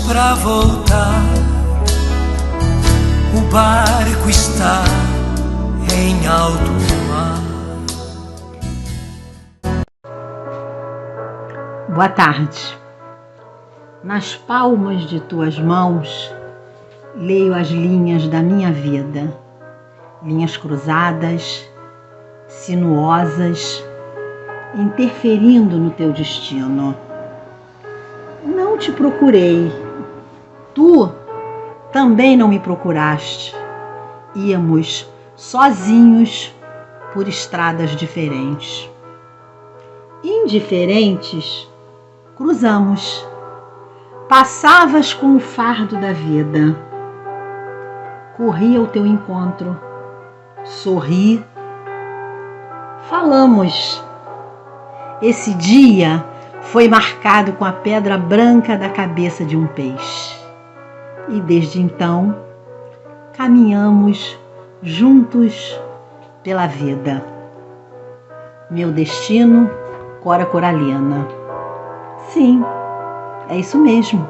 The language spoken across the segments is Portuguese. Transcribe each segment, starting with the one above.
pra voltar. O barco está em alto mar. Boa tarde. Nas palmas de tuas mãos, leio as linhas da minha vida. Linhas cruzadas, sinuosas, interferindo no teu destino. Não te procurei. Tu também não me procuraste. Íamos sozinhos por estradas diferentes. Indiferentes, cruzamos. Passavas com o fardo da vida. Corri ao teu encontro. Sorri. Falamos. Esse dia foi marcado com a pedra branca da cabeça de um peixe. E desde então, caminhamos juntos pela vida. Meu destino, Cora Coralina. Sim, é isso mesmo.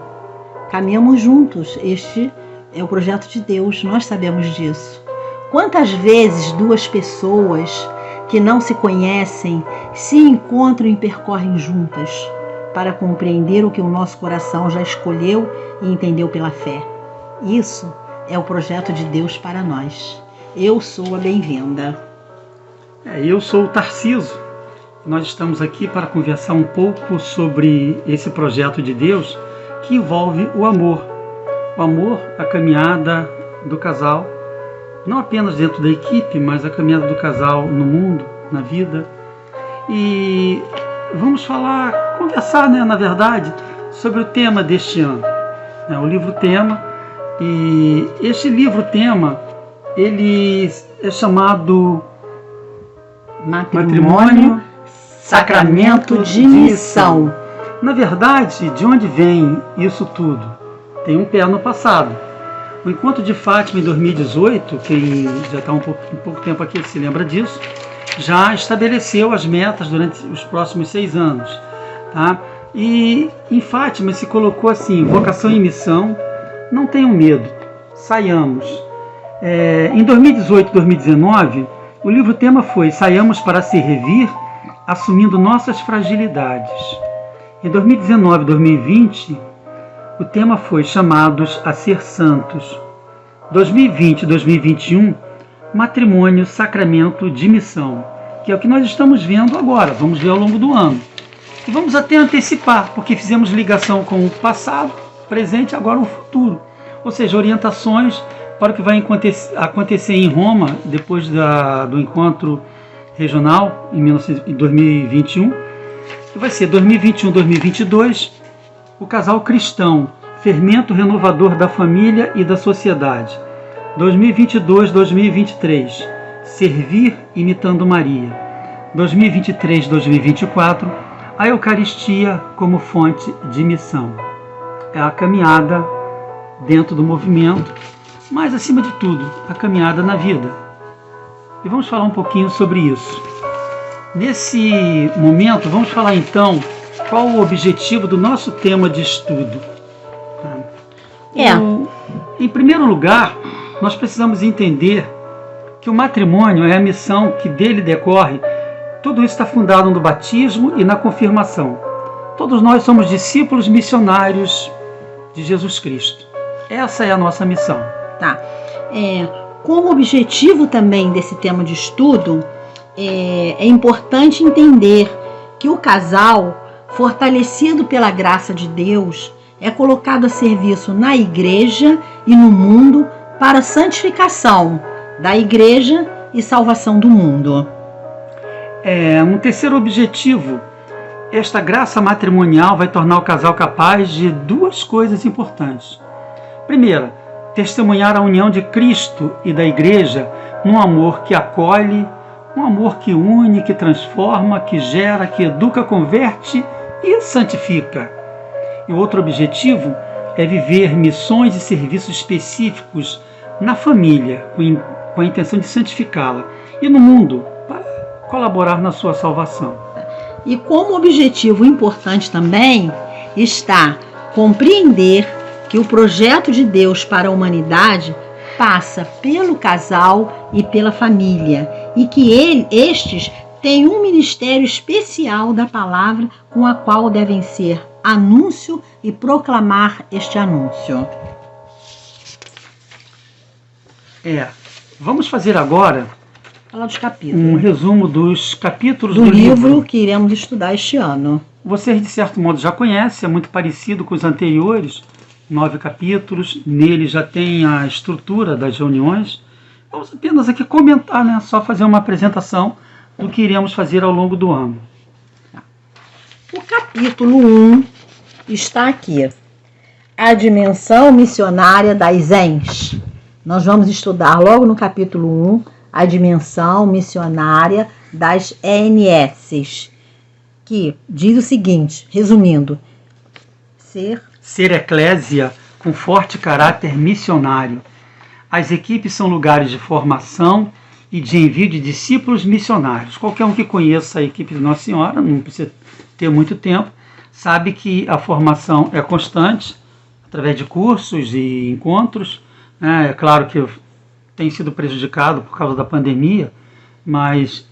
Caminhamos juntos. Este é o projeto de Deus, nós sabemos disso. Quantas vezes duas pessoas que não se conhecem se encontram e percorrem juntas para compreender o que o nosso coração já escolheu e entendeu pela fé. Isso é o projeto de Deus para nós. Eu sou a bem-vinda. Eu sou o Tarciso. Nós estamos aqui para conversar um pouco sobre esse projeto de Deus que envolve o amor. O amor, a caminhada do casal, não apenas dentro da equipe, mas a caminhada do casal no mundo, na vida. E vamos conversar, na verdade, sobre o tema deste ano. O livro-tema. E este livro-tema, ele é chamado Matrimônio, Sacramento de Missão. Na verdade, de onde vem isso tudo? Tem um pé no passado. O Encontro de Fátima em 2018, quem já está um pouco tempo aqui se lembra disso, já estabeleceu as metas durante os próximos 6 anos. Tá? E em Fátima se colocou assim: vocação e missão, não tenham medo, saiamos. Em 2018 e 2019, o livro-tema foi Saiamos para servir, assumindo nossas fragilidades. Em 2019 e 2020, o tema foi Chamados a ser santos. 2020 e 2021, Matrimônio, Sacramento de Missão, que é o que nós estamos vendo agora, vamos ver ao longo do ano. E vamos até antecipar, porque fizemos ligação com o passado, presente e agora o futuro. Ou seja, orientações para o que vai acontecer em Roma, depois do encontro regional, em 2021, que vai ser 2021-2022, o casal cristão, fermento renovador da família e da sociedade. 2022-2023, servir imitando Maria. 2023-2024, a Eucaristia como fonte de missão. É a caminhada dentro do movimento, mas acima de tudo, a caminhada na vida. E vamos falar um pouquinho sobre isso. Nesse momento, vamos falar então qual o objetivo do nosso tema de estudo. Em primeiro lugar, nós precisamos entender que o matrimônio é a missão que dele decorre. Tudo isso está fundado no batismo e na confirmação. Todos nós somos discípulos missionários de Jesus Cristo. Essa é a nossa missão. Tá. Como objetivo também desse tema de estudo, é importante entender que o casal, fortalecido pela graça de Deus, é colocado a serviço na igreja e no mundo para a santificação da igreja e salvação do mundo. Um terceiro objetivo, esta graça matrimonial vai tornar o casal capaz de 2 coisas importantes. Primeira, testemunhar a união de Cristo e da igreja num amor que acolhe, um amor que une, que transforma, que gera, que educa, converte e santifica. E o outro objetivo é viver missões e serviços específicos na família, com a intenção de santificá-la, e no mundo, para colaborar na sua salvação. E como objetivo importante também está compreender que o projeto de Deus para a humanidade passa pelo casal e pela família, e que estes têm um ministério especial da palavra com a qual devem ser anúncio e proclamar este anúncio. Vamos fazer agora Fala dos capítulos. um resumo dos capítulos do livro que iremos estudar este ano. Vocês, de certo modo, já conhecem, é muito parecido com os anteriores, 9 capítulos. Nele já tem a estrutura das reuniões. Vamos apenas aqui comentar, né? Só fazer uma apresentação do que iremos fazer ao longo do ano. O capítulo 1 está aqui. A dimensão missionária das ENs. Nós vamos estudar logo no capítulo 1 a dimensão missionária das ENS, que diz o seguinte, resumindo, ser eclésia com forte caráter missionário. As equipes são lugares de formação e de envio de discípulos missionários. Qualquer um que conheça a equipe de Nossa Senhora, não precisa ter muito tempo, sabe que a formação é constante, através de cursos e encontros. É claro que tem sido prejudicado por causa da pandemia, mas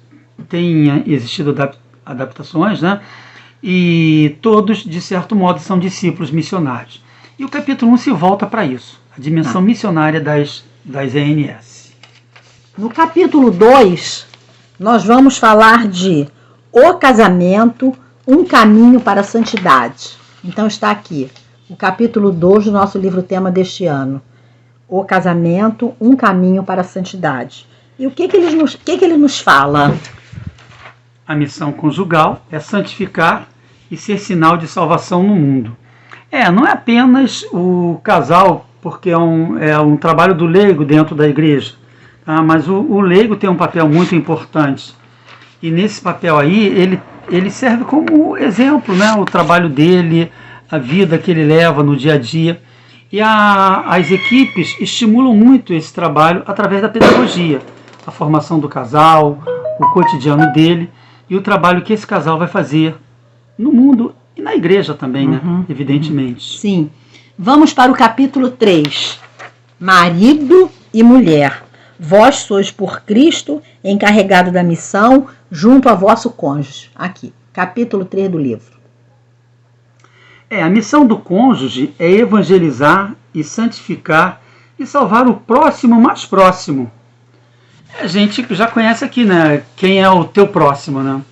tem existido adaptações, né? E todos, de certo modo, são discípulos missionários. E o capítulo 1 se volta para isso, a dimensão missionária das ENS. No capítulo 2, nós vamos falar de o casamento, um caminho para a santidade. Então está aqui, o capítulo 2 do nosso livro-tema deste ano. O casamento, um caminho para a santidade. E o que ele nos fala? A missão conjugal é santificar e ser sinal de salvação no mundo. Não é apenas o casal, porque é um trabalho do leigo dentro da igreja, tá? Mas o leigo tem um papel muito importante. E nesse papel aí, ele serve como exemplo, né? O trabalho dele, a vida que ele leva no dia a dia. E as equipes estimulam muito esse trabalho através da pedagogia, a formação do casal, o cotidiano dele e o trabalho que esse casal vai fazer no mundo e na igreja também, né? Evidentemente. Sim. Vamos para o capítulo 3. Marido e mulher. Vós sois por Cristo encarregado da missão junto a vosso cônjuge. Aqui, capítulo 3 do livro. A missão do cônjuge é evangelizar e santificar e salvar o próximo mais próximo. A gente já conhece aqui, né? Quem é o teu próximo, né?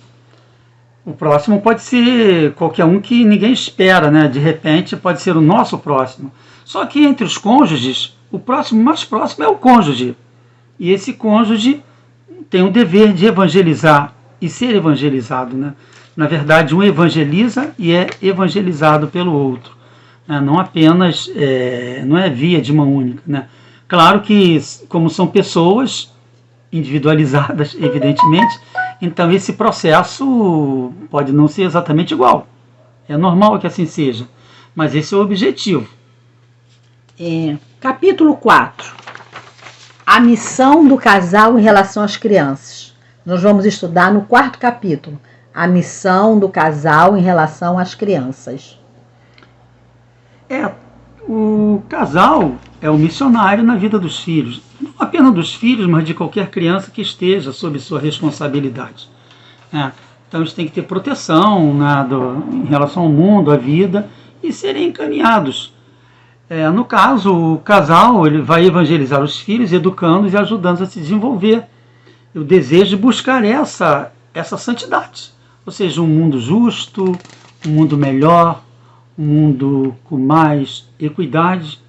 O próximo pode ser qualquer um que ninguém espera, né? De repente pode ser o nosso próximo. Só que entre os cônjuges, o próximo mais próximo é o cônjuge. E esse cônjuge tem o dever de evangelizar e ser evangelizado, né? Na verdade, um evangeliza e é evangelizado pelo outro. Não apenas, não é via de mão única, né? Claro que, como são pessoas individualizadas, evidentemente, então esse processo pode não ser exatamente igual. É normal que assim seja, mas esse é o objetivo. Capítulo 4. A missão do casal em relação às crianças. Nós vamos estudar no 4º capítulo. A missão do casal em relação às crianças. O casal é o missionário na vida dos filhos. Não apenas dos filhos, mas de qualquer criança que esteja sob sua responsabilidade. Então eles têm que ter proteção, né, em relação ao mundo, à vida, e serem encaminhados. No caso, o casal ele vai evangelizar os filhos, educando-os e ajudando-os a se desenvolver. O desejo de buscar essa santidade. Ou seja, um mundo justo, um mundo melhor, um mundo com mais equidade,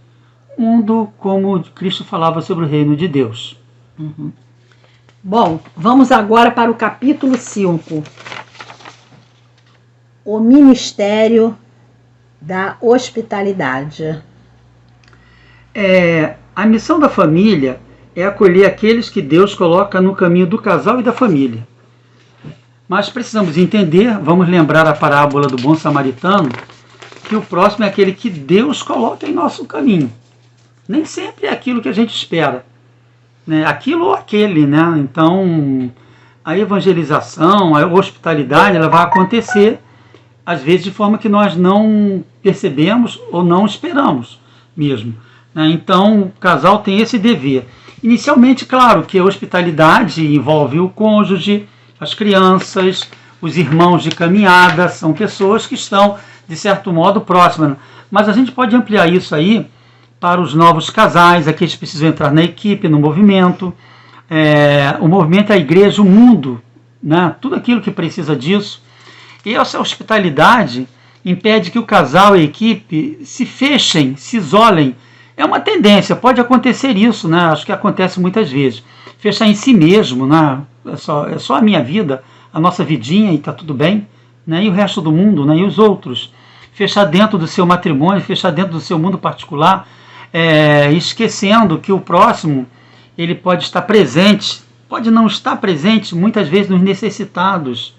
um mundo como Cristo falava sobre o reino de Deus. Bom, vamos agora para o capítulo 5. O ministério da hospitalidade. A missão da família é acolher aqueles que Deus coloca no caminho do casal e da família. Mas precisamos entender, vamos lembrar a parábola do bom samaritano, que o próximo é aquele que Deus coloca em nosso caminho. Nem sempre é aquilo que a gente espera, né? Aquilo ou aquele, né? Então, a evangelização, a hospitalidade, ela vai acontecer, às vezes, de forma que nós não percebemos ou não esperamos. mesmo, né? Então o casal tem esse dever. Inicialmente, claro, que a hospitalidade envolve o cônjuge, as crianças, os irmãos de caminhada, são pessoas que estão, de certo modo, próximas. Mas a gente pode ampliar isso aí para os novos casais, aqueles que precisam entrar na equipe, no movimento. O movimento é a igreja, o mundo, né? Tudo aquilo que precisa disso. E essa hospitalidade impede que o casal e a equipe se fechem, se isolem. É uma tendência, pode acontecer isso, né? Acho que acontece muitas vezes. Fechar em si mesmo, né? É só a minha vida, a nossa vidinha e está tudo bem, né? E o resto do mundo, né? E os outros. Fechar dentro do seu matrimônio, fechar dentro do seu mundo particular, esquecendo que o próximo ele pode estar presente, pode não estar presente muitas vezes nos necessitados.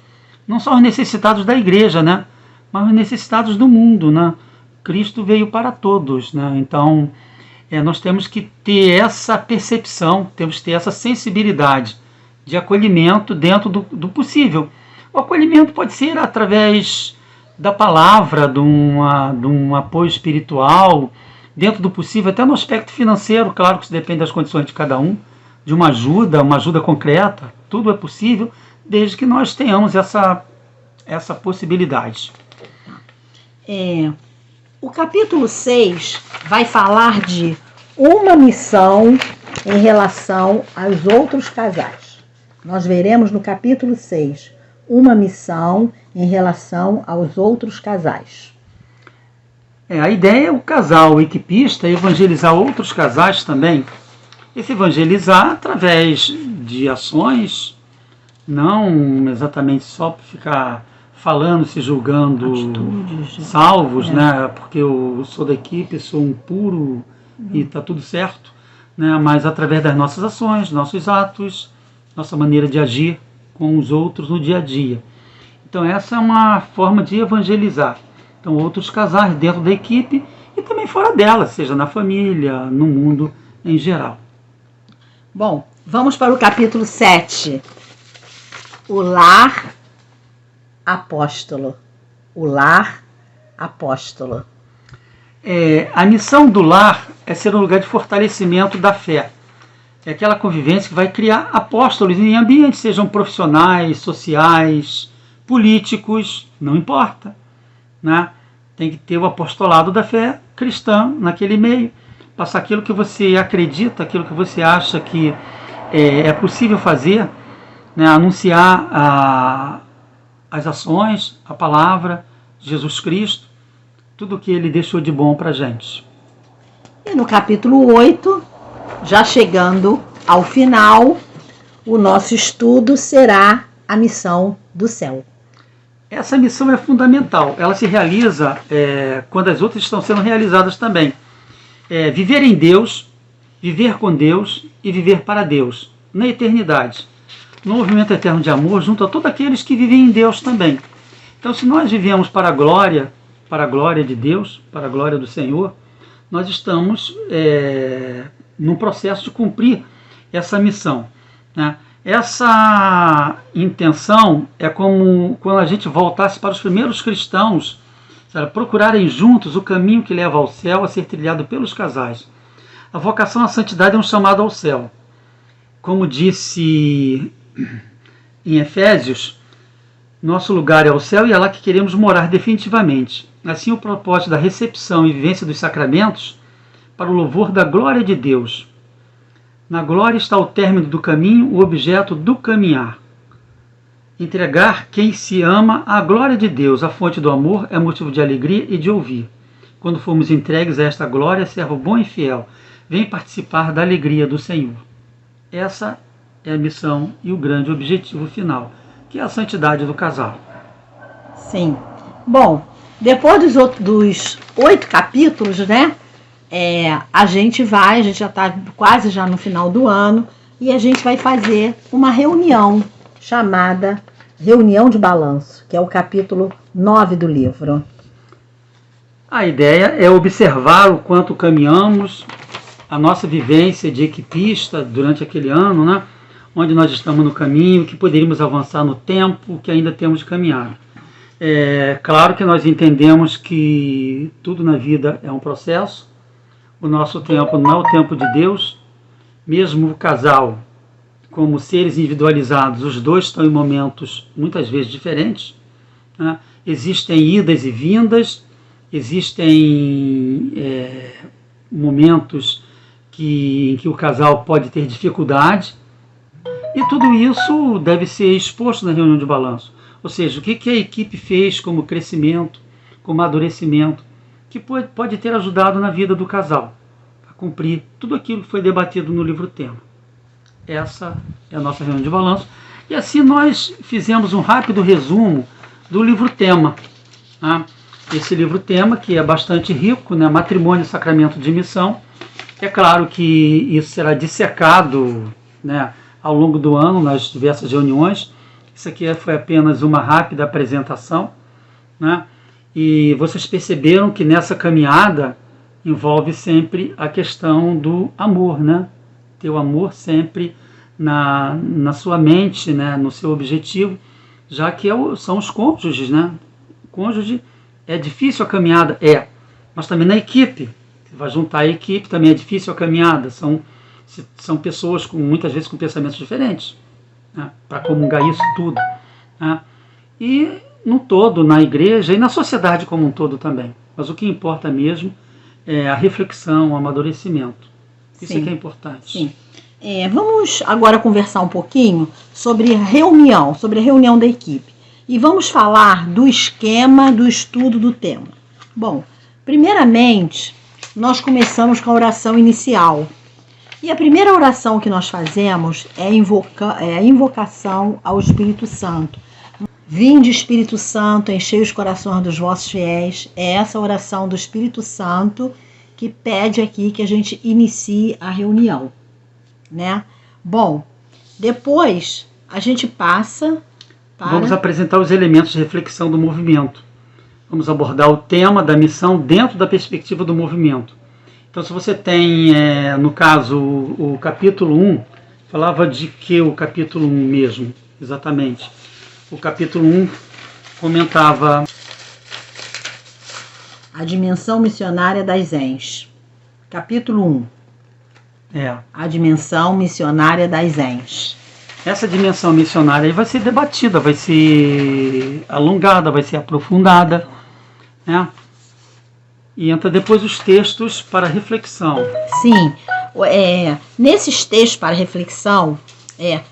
Não só os necessitados da igreja, né? Mas os necessitados do mundo, né? Cristo veio para todos, né? Então, nós temos que ter essa percepção, temos que ter essa sensibilidade de acolhimento dentro do possível. O acolhimento pode ser através da palavra, de um apoio espiritual, dentro do possível, até no aspecto financeiro, claro que isso depende das condições de cada um, de uma ajuda concreta, tudo é possível, desde que nós tenhamos essa possibilidade. O capítulo 6 vai falar de uma missão em relação aos outros casais. Nós veremos no capítulo 6 uma missão em relação aos outros casais. A ideia é o casal, o equipista, evangelizar outros casais também. Esse evangelizar através de ações, não exatamente só para ficar falando, se julgando salvos, né? Porque eu sou da equipe, sou um puro e está tudo certo, né? Mas através das nossas ações, nossos atos, nossa maneira de agir com os outros no dia a dia. Então essa é uma forma de evangelizar. Então outros casais dentro da equipe e também fora dela, seja na família, no mundo em geral. Bom, vamos para o capítulo 7. O lar apóstolo. O lar apóstolo. A missão do lar é ser um lugar de fortalecimento da fé. É aquela convivência que vai criar apóstolos em ambientes, sejam profissionais, sociais, políticos, não importa, né? Tem que ter o apostolado da fé cristã naquele meio, passar aquilo que você acredita, aquilo que você acha que é possível fazer, né? Anunciar as ações, a palavra, Jesus Cristo, tudo o que ele deixou de bom para a gente. E no capítulo 8, já chegando ao final, o nosso estudo será a missão do céu. Essa missão é fundamental, ela se realiza quando as outras estão sendo realizadas também. Viver em Deus, viver com Deus e viver para Deus, na eternidade. No movimento eterno de amor, junto a todos aqueles que vivem em Deus também. Então, se nós vivemos para a glória de Deus, para a glória do Senhor, nós estamos num processo de cumprir essa missão, né? Essa intenção é como quando a gente voltasse para os primeiros cristãos, sabe, procurarem juntos o caminho que leva ao céu a ser trilhado pelos casais. A vocação à santidade é um chamado ao céu. Como disse em Efésios, nosso lugar é o céu e é lá que queremos morar definitivamente. Assim, o propósito da recepção e vivência dos sacramentos para o louvor da glória de Deus. Na glória está o término do caminho, o objeto do caminhar. Entregar quem se ama à glória de Deus, a fonte do amor, é motivo de alegria e de ouvir. Quando formos entregues a esta glória, servo bom e fiel, vem participar da alegria do Senhor. Essa é a missão e o grande objetivo final, que é a santidade do casal. Sim. Bom, depois dos 8 capítulos, né? A gente já está quase já no final do ano e a gente vai fazer uma reunião chamada Reunião de Balanço, que é o capítulo 9 do livro. A ideia é observar o quanto caminhamos, a nossa vivência de equipista durante aquele ano, né? Onde nós estamos no caminho, que poderíamos avançar no tempo, que ainda temos de caminhar. Claro que nós entendemos que tudo na vida é um processo, o nosso tempo não é o tempo de Deus. Mesmo o casal, como seres individualizados, os dois estão em momentos muitas vezes diferentes, né? Existem idas e vindas, existem momentos em que o casal pode ter dificuldade, e tudo isso deve ser exposto na reunião de balanço. Ou seja, o que a equipe fez como crescimento, como amadurecimento, que pode ter ajudado na vida do casal a cumprir tudo aquilo que foi debatido no livro-tema. Essa é a nossa reunião de balanço. E assim nós fizemos um rápido resumo do livro-tema. Tá? Esse livro-tema, que é bastante rico, né? Matrimônio e Sacramento de Missão. É claro que isso será dissecado, né, ao longo do ano, nas diversas reuniões. Isso aqui foi apenas uma rápida apresentação, né? E vocês perceberam que nessa caminhada envolve sempre a questão do amor, né? Ter o amor sempre na sua mente, né? No seu objetivo, já que são os cônjuges, né? O cônjuge é difícil a caminhada, mas também na equipe. Você vai juntar a equipe, também é difícil a caminhada. São pessoas muitas vezes com pensamentos diferentes, né? Para comungar isso tudo, né? E no todo, na igreja e na sociedade como um todo também. Mas o que importa mesmo é a reflexão, o amadurecimento. Isso é que é importante. Sim. Vamos agora conversar um pouquinho sobre a reunião da equipe. E vamos falar do esquema do estudo do tema. Bom, primeiramente, nós começamos com a oração inicial. E a primeira oração que nós fazemos é a invocação ao Espírito Santo. Vinde, Espírito Santo, enchei os corações dos vossos fiéis. É essa oração do Espírito Santo que pede aqui que a gente inicie a reunião, né? Bom, depois a gente passa para... Vamos apresentar os elementos de reflexão do movimento. Vamos abordar o tema da missão dentro da perspectiva do movimento. Então, se você tem, no caso, o capítulo 1, falava de que o capítulo 1 mesmo, exatamente? O capítulo 1 comentava a dimensão missionária das ENs. Capítulo 1. A dimensão missionária das ENs. Essa dimensão missionária vai ser debatida, vai ser alongada, vai ser aprofundada, né? E entra depois os textos para reflexão. Sim, nesses textos para reflexão,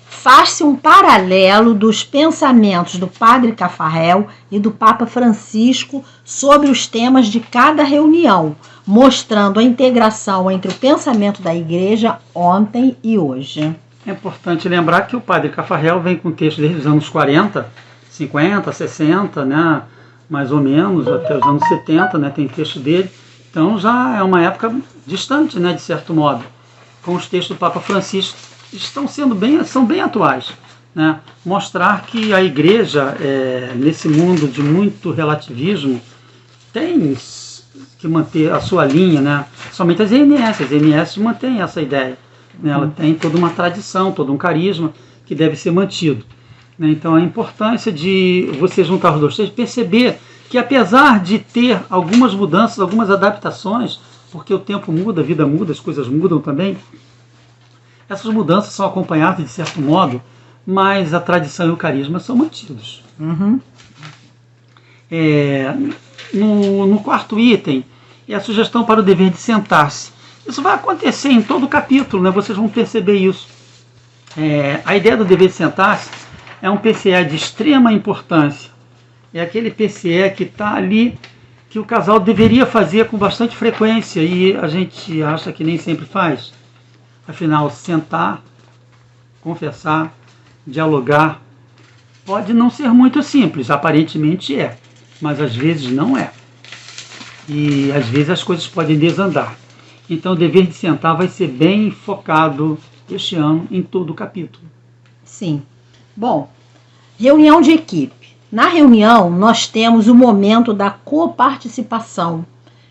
faz-se um paralelo dos pensamentos do Padre Caffarel e do Papa Francisco sobre os temas de cada reunião, mostrando a integração entre o pensamento da Igreja ontem e hoje. É importante lembrar que o Padre Caffarel vem com textos desde os anos 40, 50, 60, né? Mais ou menos, até os anos 70, né, tem texto dele. Então já é uma época distante, né, de certo modo. Com os textos do Papa Francisco, são bem atuais, né? Mostrar que a Igreja, nesse mundo de muito relativismo, tem que manter a sua linha, né? Somente as EMS mantêm essa ideia, né? Ela tem toda uma tradição, todo um carisma que deve ser mantido. Então a importância de você juntar os dois textos, perceber que apesar de ter algumas mudanças, algumas adaptações, porque o tempo muda, a vida muda, as coisas mudam também, essas mudanças são acompanhadas de certo modo, mas a tradição e o carisma são mantidos. Uhum. No quarto item é a sugestão para o dever de sentar-se. Isso vai acontecer em todo o capítulo, né? Vocês vão perceber isso. A ideia do dever de sentar-se é um PCE de extrema importância. É aquele PCE que está ali, que o casal deveria fazer com bastante frequência e a gente acha que nem sempre faz. Afinal, sentar, confessar, dialogar, pode não ser muito simples, aparentemente mas às vezes não é. E às vezes as coisas podem desandar. Então o dever de sentar vai ser bem focado este ano em todo o capítulo. Sim. Bom, reunião de equipe. Na reunião, nós temos o momento da coparticipação,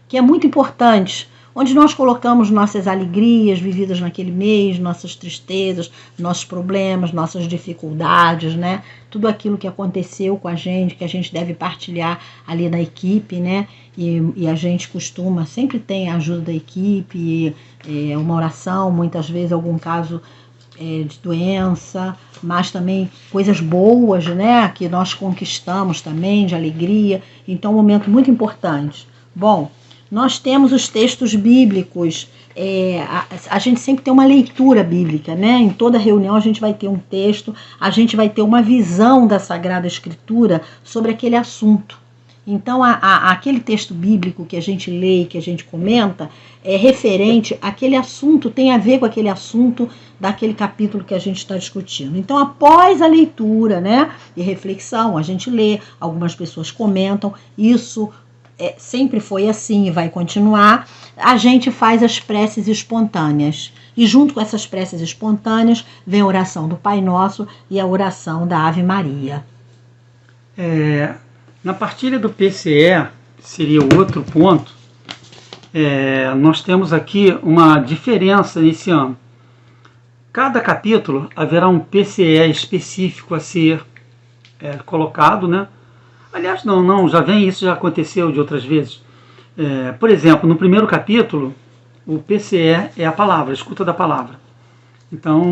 que é muito importante, onde nós colocamos nossas alegrias vividas naquele mês, nossas tristezas, nossos problemas, nossas dificuldades, né? Tudo aquilo que aconteceu com a gente, que a gente deve partilhar ali na equipe, né? E a gente costuma, sempre tem a ajuda da equipe, uma oração, muitas vezes algum caso de doença, mas também coisas boas, né? Que nós conquistamos também, de alegria. Então, um momento muito importante. Bom, nós temos os textos bíblicos, a gente sempre tem uma leitura bíblica, né? Em toda reunião a gente vai ter um texto, a gente vai ter uma visão da Sagrada Escritura sobre aquele assunto. Então, aquele texto bíblico que a gente lê, que a gente comenta, é referente àquele assunto, tem a ver com aquele assunto daquele capítulo que a gente está discutindo. Então, após a leitura, né, e reflexão, a gente lê, algumas pessoas comentam, isso sempre foi assim e vai continuar, a gente faz as preces espontâneas. E junto com essas preces espontâneas, vem a oração do Pai Nosso e a oração da Ave Maria. Na partilha do PCE, seria o outro ponto, nós temos aqui uma diferença nesse ano. Cada capítulo haverá um PCE específico a ser colocado, né? Aliás, já vem, isso já aconteceu de outras vezes. Por exemplo, no primeiro capítulo, o PCE é a palavra, a escuta da palavra. Então,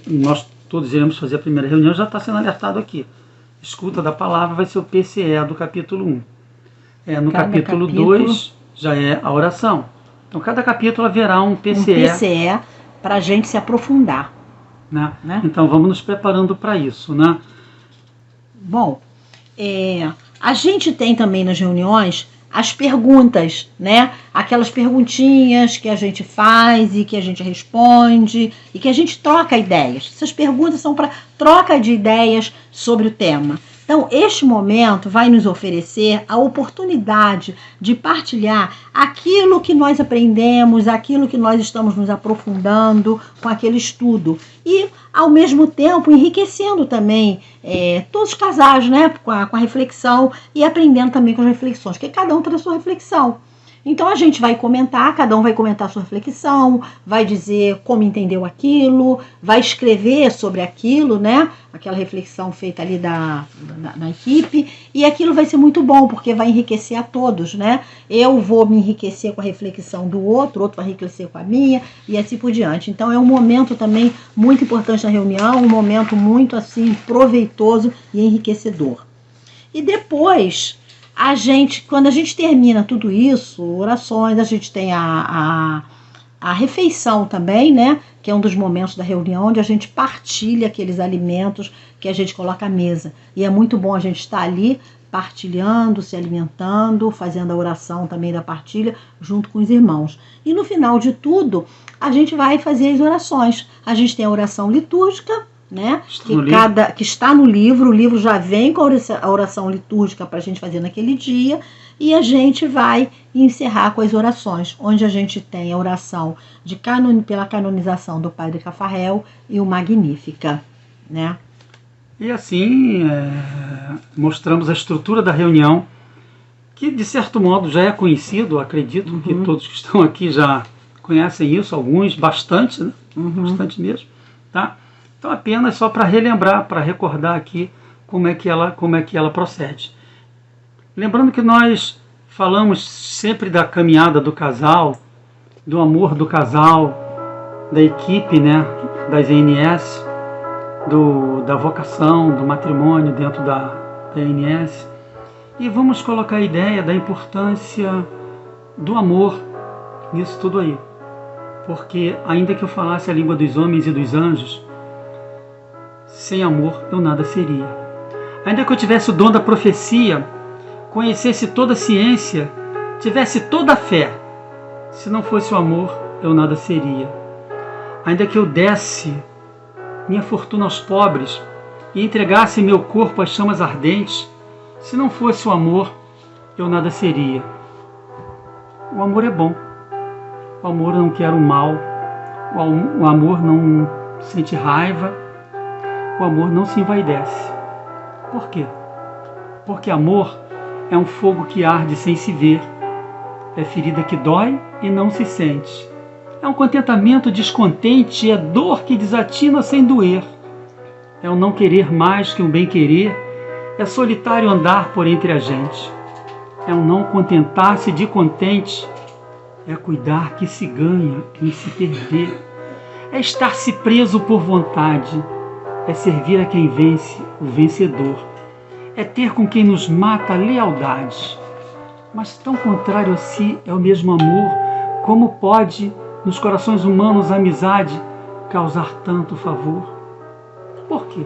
nós todos iremos fazer a primeira reunião, já está sendo alertado aqui. Escuta da palavra vai ser o PCE do capítulo 1. No capítulo 2 já é a oração. Então, cada capítulo haverá um PCE. Um PCE para a gente se aprofundar. Né? Então, vamos nos preparando para isso. Né? Bom, a gente tem também nas reuniões as perguntas, né? Aquelas perguntinhas que a gente faz e que a gente responde e que a gente troca ideias. Essas perguntas são para troca de ideias sobre o tema. Então, este momento vai nos oferecer a oportunidade de partilhar aquilo que nós aprendemos, aquilo que nós estamos nos aprofundando com aquele estudo. E, ao mesmo tempo, enriquecendo também todos os casais, né, com a reflexão e aprendendo também com as reflexões, porque cada um traz a sua reflexão. Então, a gente vai comentar, cada um vai comentar a sua reflexão, vai dizer como entendeu aquilo, vai escrever sobre aquilo, né? Aquela reflexão feita ali na equipe, e aquilo vai ser muito bom, porque vai enriquecer a todos, né? Eu vou me enriquecer com a reflexão do outro vai enriquecer com a minha, e assim por diante. Então, é um momento também muito importante na reunião, um momento muito, assim, proveitoso e enriquecedor. E depois, quando a gente termina tudo isso, orações, a gente tem a refeição também, né? Que é um dos momentos da reunião onde a gente partilha aqueles alimentos que a gente coloca à mesa. E é muito bom a gente estar ali partilhando, se alimentando, fazendo a oração também da partilha junto com os irmãos. E no final de tudo, a gente vai fazer as orações. A gente tem a oração litúrgica, né? Que está no livro, o livro já vem com a oração litúrgica para a gente fazer naquele dia, e a gente vai encerrar com as orações, onde a gente tem a oração pela canonização do Padre Cafarel e o Magnífica, né? E assim mostramos a estrutura da reunião, que de certo modo já é conhecido, acredito que todos que estão aqui já conhecem isso, alguns, bastante, né? Bastante mesmo, tá? Então, apenas só para relembrar, para recordar aqui como é que ela procede. Lembrando que nós falamos sempre da caminhada do casal, do amor do casal, da equipe, né, das ENS, da vocação, do matrimônio dentro da ENS. E vamos colocar a ideia da importância do amor nisso tudo aí. Porque, ainda que eu falasse a língua dos homens e dos anjos, sem amor eu nada seria. Ainda que eu tivesse o dom da profecia, conhecesse toda a ciência, tivesse toda a fé, se não fosse o amor eu nada seria. Ainda que eu desse minha fortuna aos pobres e entregasse meu corpo às chamas ardentes, se não fosse o amor eu nada seria. O amor é bom, o amor não quer o mal, o amor não sente raiva, o amor não se envaidece. Por quê? Porque amor é um fogo que arde sem se ver, É ferida que dói e não se sente. É um contentamento descontente, é dor que desatina sem doer. É um não querer mais que um bem-querer, é solitário andar por entre a gente. É um não contentar-se de contente, é cuidar que se ganha em se perder. É estar-se preso por vontade, é servir a quem vence, o vencedor. É ter com quem nos mata a lealdade. Mas tão contrário a si é o mesmo amor, como pode, nos corações humanos, a amizade causar tanto favor? Por quê?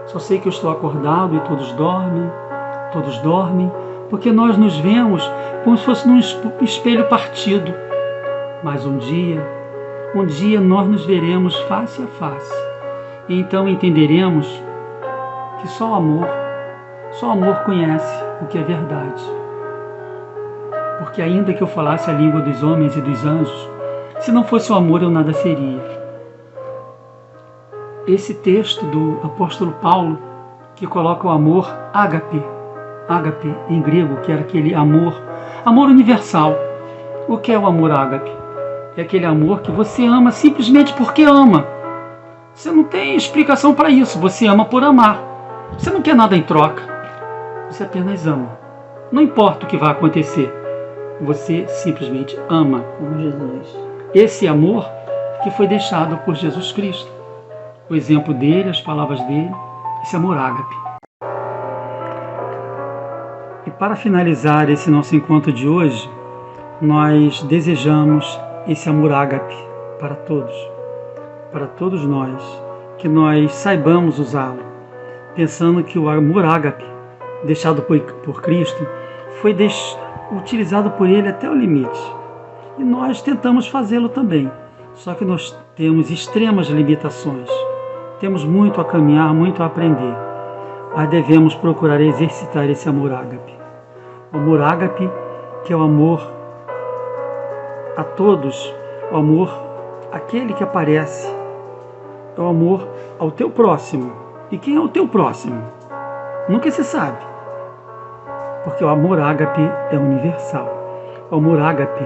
Só sei que eu estou acordado e todos dormem, porque nós nos vemos como se fosse num espelho partido. Mas um dia nós nos veremos face a face, e então entenderemos que só o amor conhece o que é verdade. Porque ainda que eu falasse a língua dos homens e dos anjos, se não fosse o amor eu nada seria. Esse texto do apóstolo Paulo, que coloca o amor ágape em grego, que era aquele amor universal. O que é o amor ágape? É aquele amor que você ama simplesmente porque ama. Você não tem explicação para isso, você ama por amar. Você não quer nada em troca, você apenas ama. Não importa o que vai acontecer, você simplesmente ama. Como Jesus. Esse amor que foi deixado por Jesus Cristo. O exemplo dele, as palavras dele, esse amor ágape. E para finalizar esse nosso encontro de hoje, nós desejamos esse amor ágape para todos nós, que nós saibamos usá-lo, pensando que o amor ágape, deixado por Cristo, foi utilizado por ele até o limite. E nós tentamos fazê-lo também, só que nós temos extremas limitações. Temos muito a caminhar, muito a aprender, mas devemos procurar exercitar esse amor ágape. O amor ágape, que é o amor a todos, o amor àquele que aparece, é o amor ao teu próximo. E quem é o teu próximo? Nunca se sabe, porque o amor ágape é universal. O amor ágape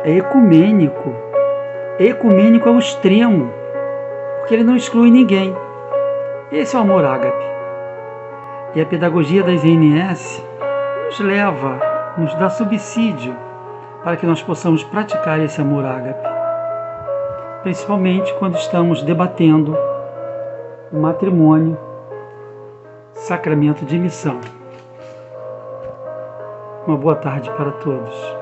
é ecumênico. Ecumênico ao extremo, porque ele não exclui ninguém. Esse é o amor ágape. E a pedagogia das INS nos dá subsídio para que nós possamos praticar esse amor ágape, principalmente quando estamos debatendo o matrimônio, sacramento de missão. Uma boa tarde para todos.